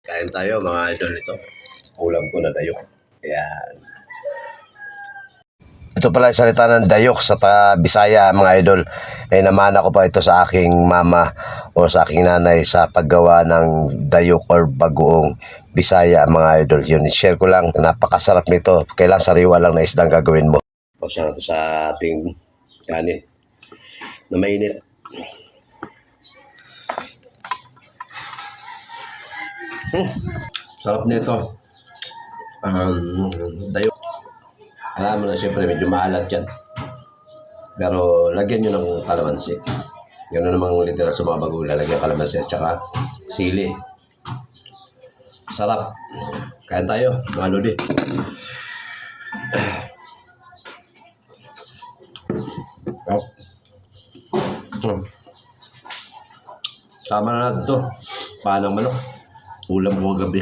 Kain tayo mga idol ito. Ulam ko na dayok. Ayan. Ito pala yung salita ng dayok sa Bisaya mga idol. Namana ko pa ito sa aking mama o sa aking nanay sa paggawa ng dayok or bagoong Bisaya mga idol. Yun, share ko lang. Napakasarap nito. Kailangan sariwa lang na isdang gagawin mo. Pausa na ito sa ating kanin na mainit. Sarap nito. Dayok. Alam mo na siyempre medyo maalat yan. Pero lagyan nyo ng kalamansi. Ganoon namang literal sa mga bago. Lalagyan kalamansi at saka sili. Sarap. Kain tayo. Mga lodi. Tama na natin ito. Panang manok. Ulam ko gabi.